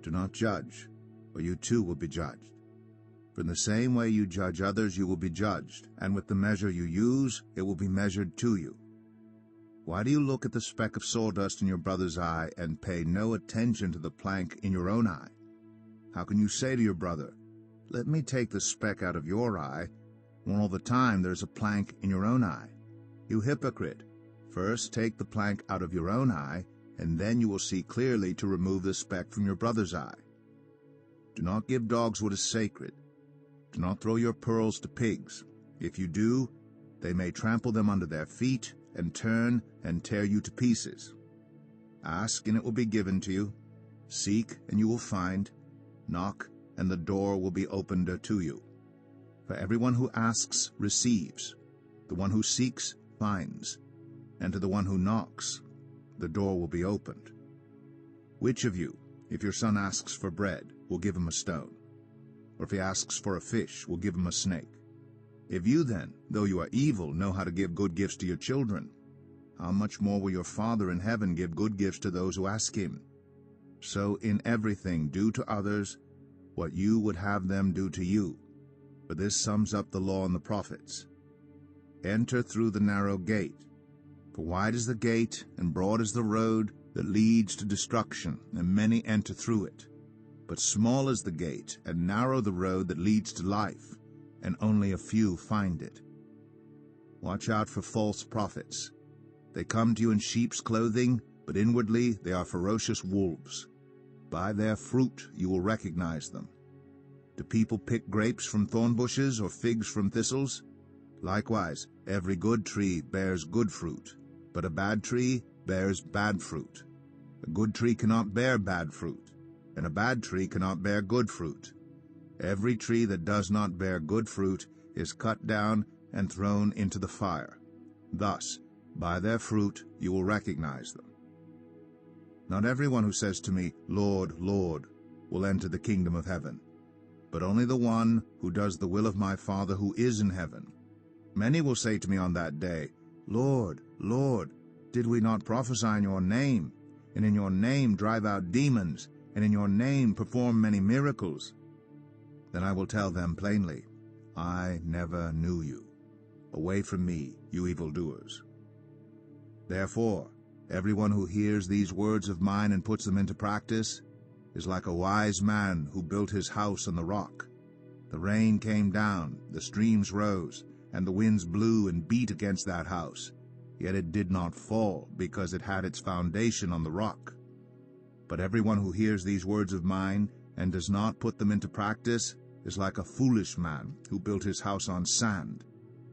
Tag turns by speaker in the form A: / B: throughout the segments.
A: Do not judge, or you too will be judged. For in the same way you judge others, you will be judged, and with the measure you use, it will be measured to you. Why do you look at the speck of sawdust in your brother's eye and pay no attention to the plank in your own eye? How can you say to your brother, "Let me take the speck out of your eye," when all the time there is a plank in your own eye? You hypocrite! First take the plank out of your own eye, and then you will see clearly to remove the speck from your brother's eye. Do not give dogs what is sacred. Do not throw your pearls to pigs. If you do, they may trample them under their feet and turn and tear you to pieces. Ask, and it will be given to you. Seek, and you will find. Knock, and the door will be opened to you. For everyone who asks receives. The one who seeks finds. And to the one who knocks, the door will be opened. Which of you, if your son asks for bread, will give him a stone? Or if he asks for a fish, will give him a snake? If you then, though you are evil, know how to give good gifts to your children, how much more will your Father in heaven give good gifts to those who ask him? So in everything do to others what you would have them do to you. For this sums up the law and the prophets. Enter through the narrow gate. For wide is the gate, and broad is the road that leads to destruction, and many enter through it. But small is the gate, and narrow the road that leads to life, and only a few find it. Watch out for false prophets. They come to you in sheep's clothing, but inwardly they are ferocious wolves. By their fruit you will recognize them. Do people pick grapes from thorn bushes or figs from thistles? Likewise, every good tree bears good fruit, but a bad tree bears bad fruit. A good tree cannot bear bad fruit, and a bad tree cannot bear good fruit. Every tree that does not bear good fruit is cut down and thrown into the fire. Thus, by their fruit you will recognize them. Not everyone who says to me, "Lord, Lord," will enter the kingdom of heaven, but only the one who does the will of my Father who is in heaven. Many will say to me on that day, "Lord, Lord, did we not prophesy in your name, and in your name drive out demons, and in your name perform many miracles?" Then I will tell them plainly, "I never knew you. Away from me, you evildoers." Therefore, everyone who hears these words of mine and puts them into practice is like a wise man who built his house on the rock. The rain came down, the streams rose, and the winds blew and beat against that house. Yet it did not fall, because it had its foundation on the rock. But everyone who hears these words of mine and does not put them into practice is like a foolish man who built his house on sand.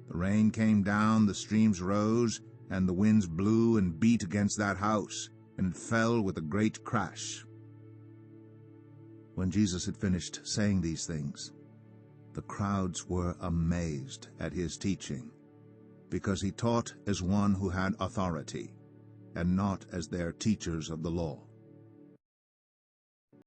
A: The rain came down, the streams rose, and the winds blew and beat against that house, and it fell with a great crash. When Jesus had finished saying these things, the crowds were amazed at his teaching, because he taught as one who had authority, and not as their teachers of the law.